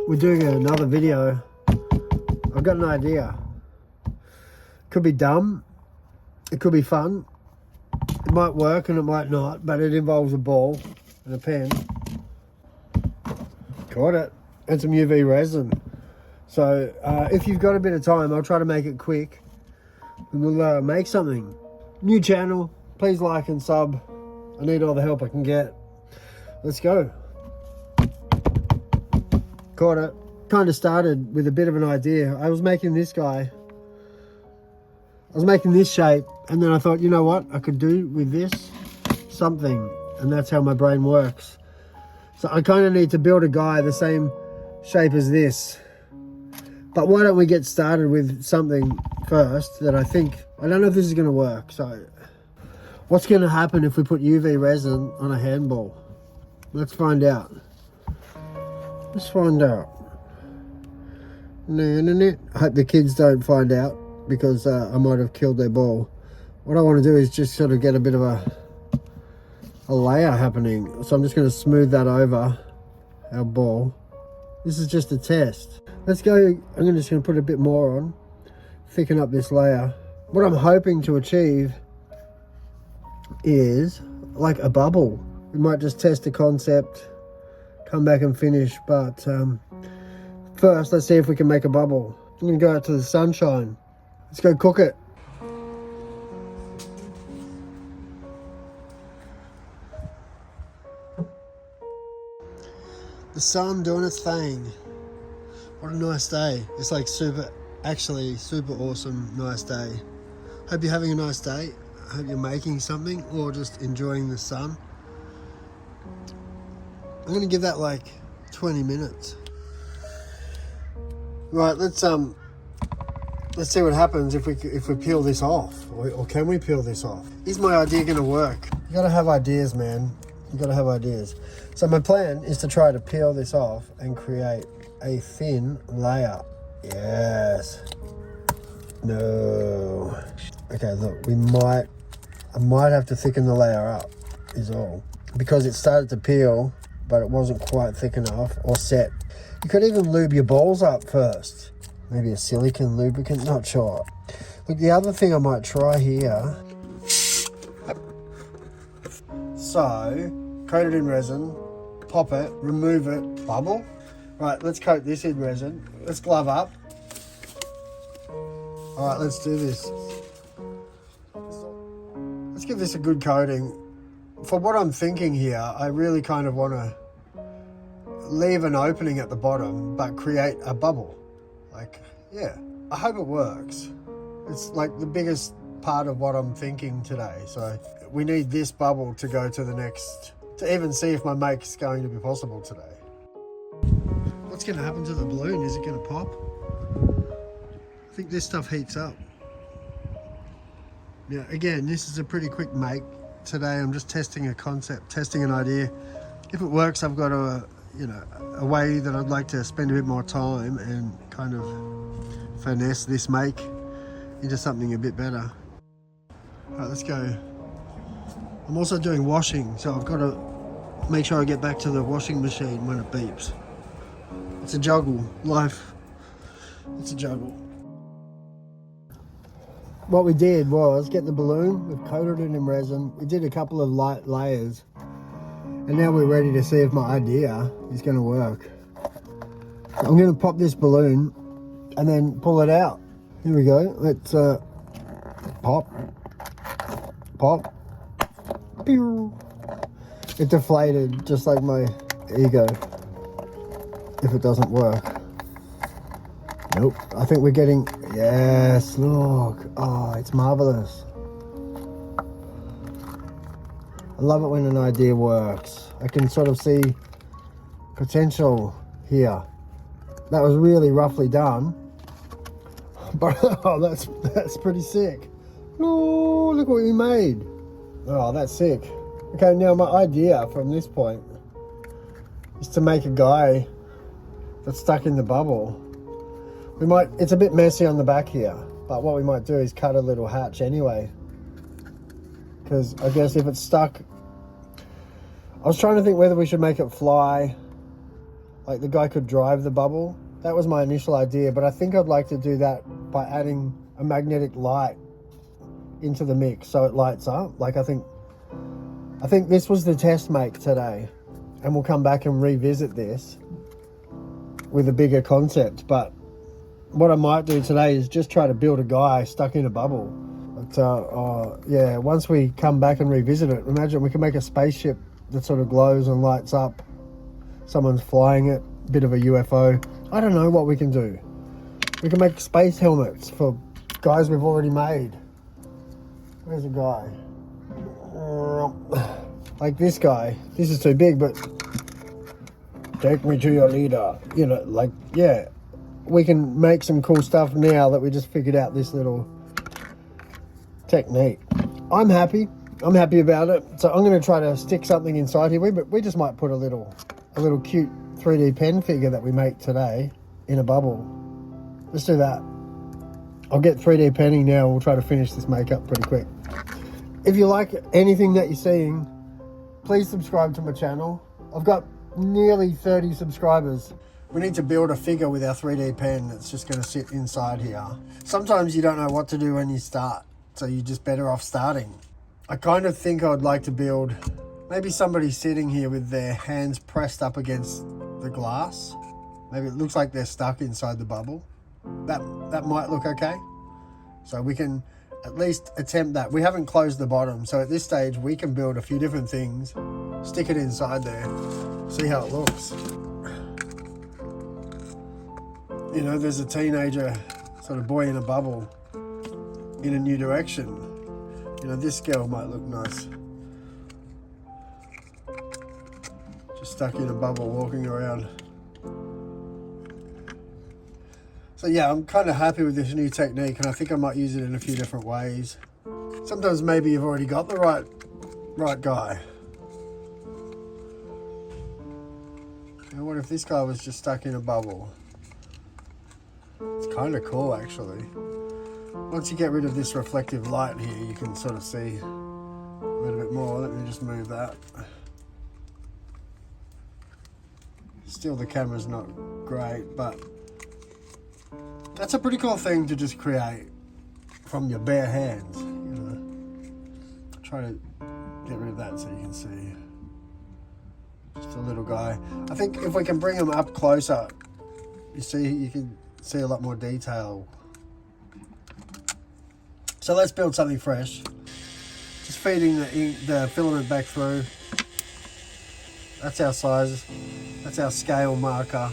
we're doing another video, I've got an idea. Could be dumb, it could be fun, it might work and it might not, but it involves a ball and a pen. Got it. And some UV resin. So if you've got a bit of time, I'll try to make it quick and we'll make something. New channel, please like and sub. I need all the help I can get. Let's go. Got it. Kind of started with a bit of an idea. I was making this guy. I was making this shape, and then I thought, you know what I could do with this? Something. And that's how my brain works. So I kind of need to build a guy the same shape as this. But why don't we get started with something first that I don't know if this is going to work. So what's going to happen if we put UV resin on a handball? Let's find out. Let's find out. I hope the kids don't find out, because I might have killed their ball. What I want to do is just sort of get a bit of a layer happening. So I'm just going to smooth that over our ball. This is just a test. Let's go. I'm just going to put a bit more on, thicken up this layer. What I'm hoping to achieve is like a bubble. We might just test the concept, come back and finish, but first let's see if we can make a bubble. I'm going to go out to the sunshine. Let's go cook it. The sun doing its thing. What a nice day. It's like super awesome, nice day. Hope you're having a nice day. Hope you're making something or just enjoying the sun. I'm gonna give that like 20 minutes. Right, let's see what happens if we peel this off, or can we peel this off? Is my idea gonna work? You gotta have ideas, man. You gotta have ideas. So my plan is to try to peel this off and create a thin layer. Yes. No. Okay, look, I might have to thicken the layer up, is all. Because it started to peel, but it wasn't quite thick enough or set. You could even lube your balls up first. Maybe a silicone lubricant, not sure. Look, the other thing I might try here. So, coat it in resin, pop it, remove it, bubble. Right, let's coat this in resin. Let's glove up. All right, let's do this. Let's give this a good coating. For what I'm thinking here, I really kind of want to leave an opening at the bottom, but create a bubble. Like, yeah, I hope it works. It's like the biggest part of what I'm thinking today. So we need this bubble to go to the next, to even see if my make's going to be possible today. What's going to happen to the balloon? Is it going to pop? I think this stuff heats up. Yeah, again, this is a pretty quick make. Today I'm just testing a concept, testing an idea. If it works, I've got a way that I'd like to spend a bit more time and kind of finesse this make into something a bit better. All right, let's go. I'm also doing washing, so I've got to make sure I get back to the washing machine when it beeps. It's a juggle, life. It's a juggle. What we did was get the balloon, we've coated it in resin, we did a couple of light layers, and now we're ready to see if my idea is going to work. I'm going to pop this balloon and then pull it out. Here we go. Let's pop, pop, pew. It deflated just like my ego if it doesn't work. Nope, I think we're getting, yes, look, oh, it's marvelous. I love it when an idea works. I can sort of see potential here. That was really roughly done, but oh, that's pretty sick. Oh, look what we made. Oh, that's sick. Okay, now my idea from this point is to make a guy that's stuck in the bubble. It's a bit messy on the back here, but what we might do is cut a little hatch anyway. Because I guess if it's stuck, I was trying to think whether we should make it fly Like the guy could drive the bubble. That was my initial idea, but I think I'd like to do that by adding a magnetic light into the mix so it lights up. Like I think this was the test make today, and we'll come back and revisit this with a bigger concept. But what I might do today is just try to build a guy stuck in a bubble. But yeah, once we come back and revisit it, imagine we can make a spaceship that sort of glows and lights up. Someone's flying it, bit of a UFO. I don't know what we can do. We can make space helmets for guys we've already made. Where's a guy? Like this guy. This is too big, but take me to your leader. You know, like, yeah. We can make some cool stuff now that we just figured out this little technique. I'm happy about it. So I'm going to try to stick something inside here. We just might put a little cute 3D pen figure that we make today in a bubble. Let's do that. I'll get 3D penning now. We'll try to finish this makeup pretty quick. If you like anything that you're seeing, please subscribe to my channel. I've got nearly 30 subscribers. We need to build a figure with our 3D pen that's just going to sit inside here. Sometimes you don't know what to do when you start, so you're just better off starting. I kind of think I'd like to build maybe somebody sitting here with their hands pressed up against the glass. Maybe it looks like they're stuck inside the bubble. That might look okay. So we can at least attempt that. We haven't closed the bottom, so at this stage we can build a few different things, stick it inside there, see how it looks. You know, there's a teenager sort of boy in a bubble in a new direction. You know, this girl might look nice. Just stuck in a bubble walking around. So yeah, I'm kind of happy with this new technique, and I think I might use it in a few different ways. Sometimes maybe you've already got the right guy. You know, what if this guy was just stuck in a bubble? It's kind of cool, actually. Once you get rid of this reflective light here, you can sort of see a little bit more. Let me just move that. Still, the camera's not great, but that's a pretty cool thing to just create from your bare hands, you know. Try to get rid of that so you can see. Just a little guy. I think if we can bring him up closer, you can see a lot more detail. So let's build something fresh. Just feeding the filament back through. That's our size. That's our scale marker.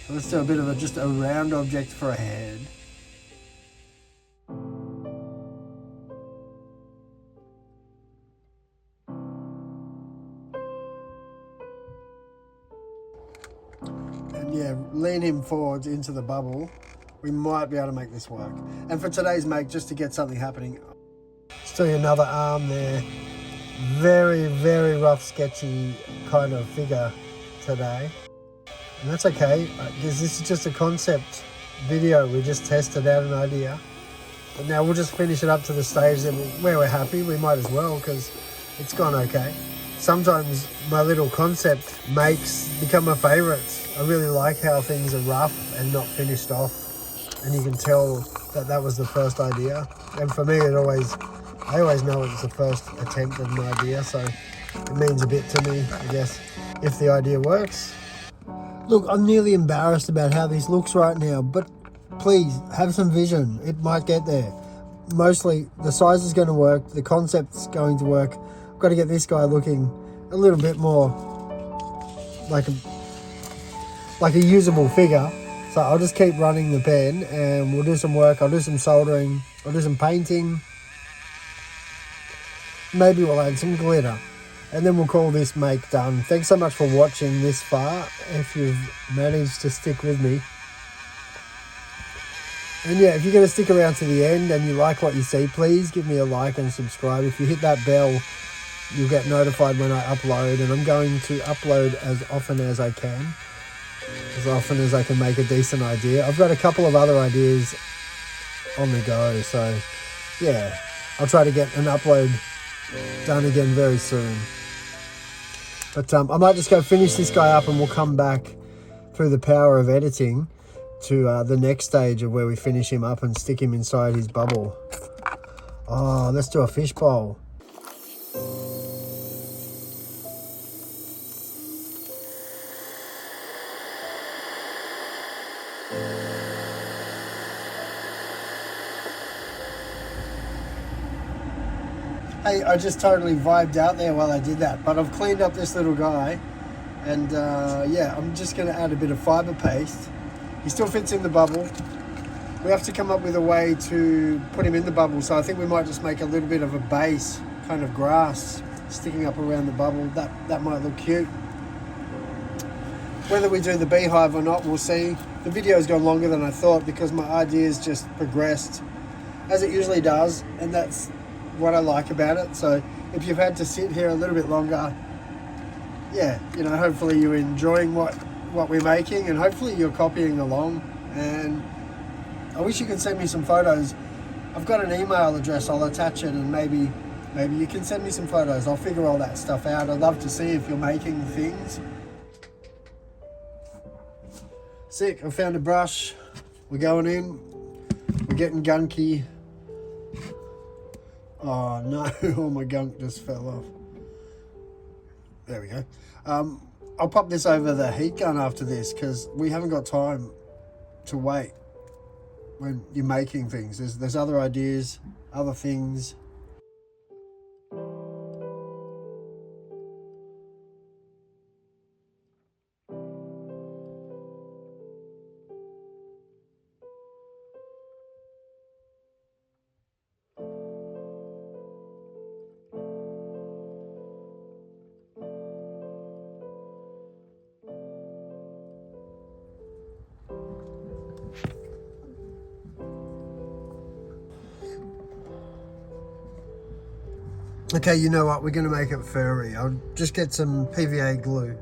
So let's do a bit of just a round object for a head. And yeah, lean him forwards into the bubble. We might be able to make this work. And for today's make, just to get something happening, still another arm there. Very, very rough, sketchy kind of figure today. And that's okay, because this is just a concept video. We just tested out an idea. But now we'll just finish it up to the stage that where we're happy. We might as well, because it's gone okay. Sometimes my little concept makes become my favorites. I really like how things are rough and not finished off. And you can tell that that was the first idea. And for me, I always know it's the first attempt at an idea, so it means a bit to me, I guess, if the idea works. Look, I'm nearly embarrassed about how this looks right now, but please, have some vision. It might get there. Mostly, the size is going to work, the concept's going to work. I've got to get this guy looking a little bit more like a usable figure. So I'll just keep running the pen and we'll do some work. I'll do some soldering. I'll do some painting. Maybe we'll add some glitter. And then we'll call this make done. Thanks so much for watching this far, if you've managed to stick with me. And yeah, if you're going to stick around to the end and you like what you see, please give me a like and subscribe. If you hit that bell, you'll get notified when I upload. And I'm going to upload as often as I can. As often as I can make a decent idea. I've got a couple of other ideas on the go, so yeah, I'll try to get an upload done again very soon. But I might just go finish this guy up and we'll come back through the power of editing to the next stage of where we finish him up and stick him inside his bubble. Oh, let's do a fish bowl. Hey, I just totally vibed out there while I did that, but I've cleaned up this little guy, and yeah, I'm just going to add a bit of fiber paste. He still fits in the bubble. We have to come up with a way to put him in the bubble, so I think we might just make a little bit of a base, kind of grass, sticking up around the bubble. That might look cute. Whether we do the beehive or not, we'll see. The video's gone longer than I thought because my ideas just progressed, as it usually does, and that's what I like about it. So if you've had to sit here a little bit longer, yeah, you know, hopefully you're enjoying what we're making, and hopefully you're copying along. And I wish you could send me some photos. I've got an email address, I'll attach it, and maybe you can send me some photos. I'll figure all that stuff out. I'd love to see if you're making things. Sick, I found a brush. We're going in. We're getting gunky. Oh no, all my gunk just fell off. There we go. I'll pop this over the heat gun after this because we haven't got time to wait when you're making things. There's other ideas, other things. Okay, you know what? We're going to make it furry. I'll just get some PVA glue.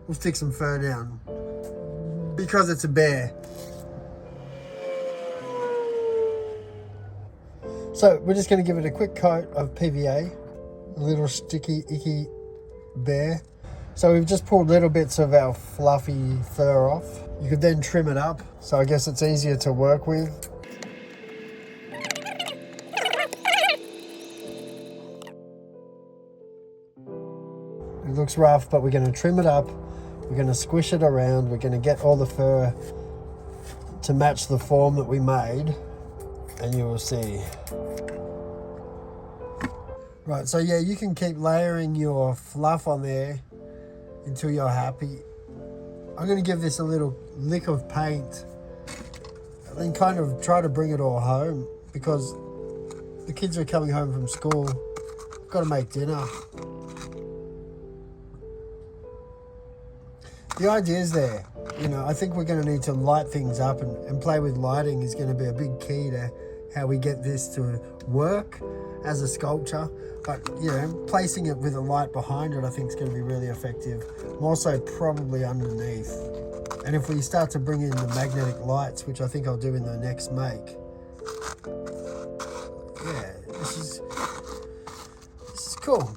We'll stick some fur down because it's a bear. So we're just going to give it a quick coat of PVA. A little sticky, icky bear. So we've just pulled little bits of our fluffy fur off. You could then trim it up. So I guess it's easier to work with. It looks rough, but we're going to trim it up. We're going to squish it around. We're going to get all the fur to match the form that we made, and you will see. Right, so yeah, you can keep layering your fluff on there until you're happy. I'm going to give this a little lick of paint and then kind of try to bring it all home because the kids are coming home from school. I've got to make dinner. The idea's there. You know, I think we're going to need to light things up, and play with lighting is going to be a big key to how we get this to work as a sculpture. But, you know, placing it with a light behind it I think is going to be really effective. More so probably underneath. And if we start to bring in the magnetic lights, which I think I'll do in the next make. Yeah, this is cool.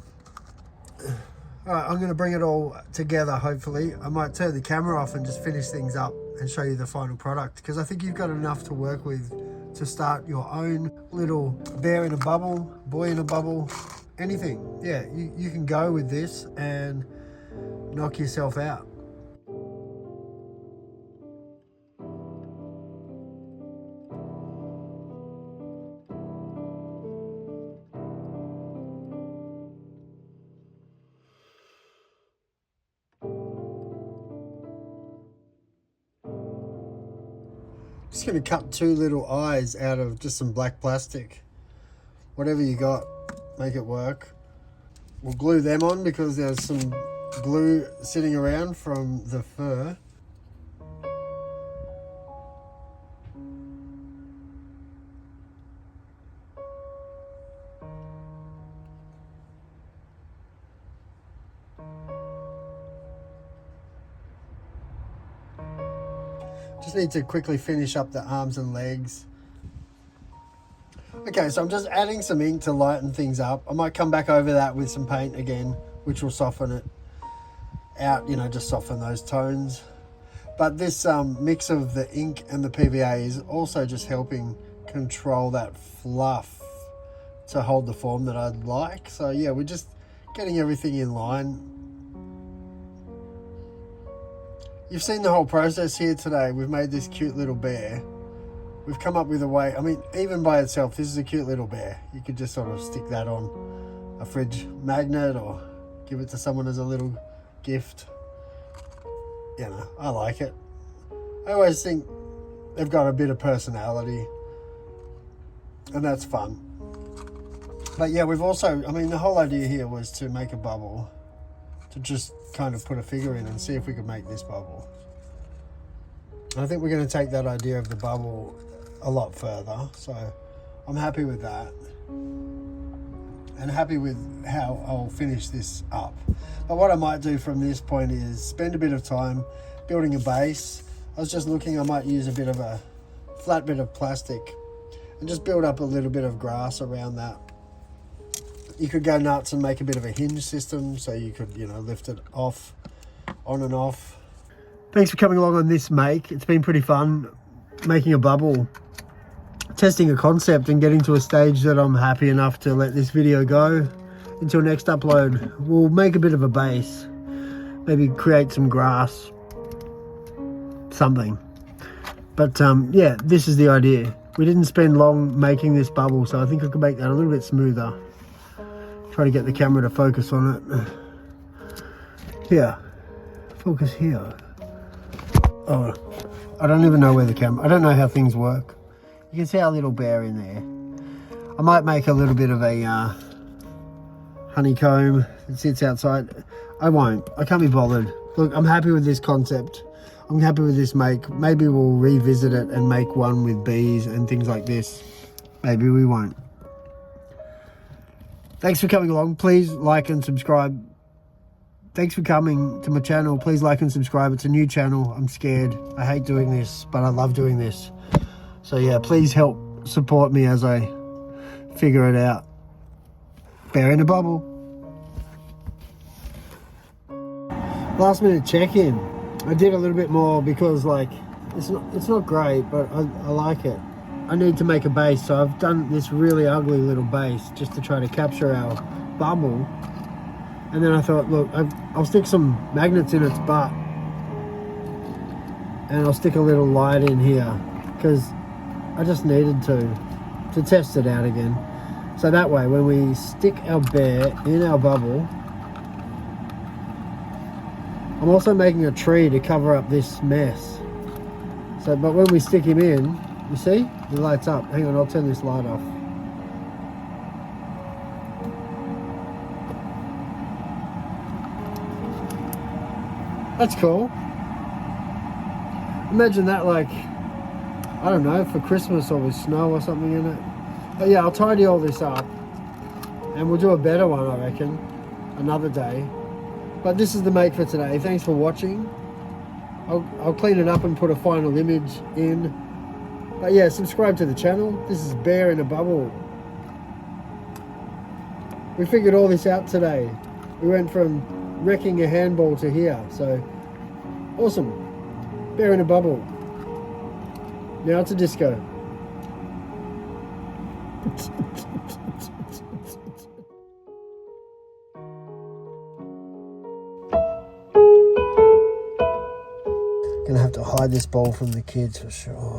Alright, I'm going to bring it all together, hopefully. I might turn the camera off and just finish things up and show you the final product, because I think you've got enough to work with to start your own little bear in a bubble, boy in a bubble, anything. Yeah, you can go with this and knock yourself out. Just going to cut two little eyes out of just some black plastic. Whatever you got, make it work. We'll glue them on because there's some glue sitting around from the fur. Just need to quickly finish up the arms and legs. Okay, so I'm just adding some ink to lighten things up. I might come back over that with some paint again, which will soften it. out, you know, just soften those tones. But this mix of the ink and the PVA is also just helping control that fluff to hold the form that I'd like. So yeah, we're just getting everything in line. You've seen the whole process here today. We've made this cute little bear. We've come up with a way, I mean, even by itself, this is a cute little bear. You could just sort of stick that on a fridge magnet or give it to someone as a little gift. You know, I like it. I always think they've got a bit of personality, and that's fun. But yeah, we've also, I mean, the whole idea here was to make a bubble, to just kind of put a figure in and see if we could make this bubble. And I think we're going to take that idea of the bubble a lot further, so I'm happy with that. And happy with how I'll finish this up. But what I might do from this point is spend a bit of time building a base. I was just looking, I might use a bit of a flat bit of plastic and just build up a little bit of grass around that. You could go nuts and make a bit of a hinge system, so you could, you know, lift it off, on and off. Thanks for coming along on this make. It's been pretty fun making a bubble, testing a concept and getting to a stage that I'm happy enough to let this video go. Until next upload, we'll make a bit of a base, maybe create some grass, something. But yeah, this is the idea. We didn't spend long making this bubble, so I think I could make that a little bit smoother. Try to get the camera to focus on it. Here, focus here. Oh, I don't even know where the camera, I don't know how things work. You can see our little bear in there. I might make a little bit of a honeycomb that sits outside. I won't, I can't be bothered. Look, I'm happy with this concept. I'm happy with this make. Maybe we'll revisit it and make one with bees and things like this. Maybe we won't. Thanks for coming along. Please like and subscribe. Thanks for coming to my channel. Please like and subscribe. It's a new channel. I'm scared. I hate doing this, but I love doing this. So yeah, please help support me as I figure it out. Bear in a bubble. Last minute check-in. I did a little bit more because, like, it's not great, but I like it. I need to make a base, so I've done this really ugly little base just to try to capture our bubble. And then I thought, look, I'll stick some magnets in its butt, and I'll stick a little light in here because I just needed to test it out again. So that way, when we stick our bear in our bubble, I'm also making a tree to cover up this mess. So, but when we stick him in, you see, it lights up. Hang on, I'll turn this light off. That's cool. Imagine that, like, I don't know, for Christmas or with snow or something in it. But yeah, I'll tidy all this up and we'll do a better one, I reckon, another day. But this is the make for today. Thanks for watching. I'll clean it up and put a final image in. But yeah, subscribe to the channel. This is Bear in a Bubble. We figured all this out today. We went from wrecking a handball to here. So, awesome. Bear in a Bubble. Now it's a disco. Gonna have to hide this bowl from the kids for sure.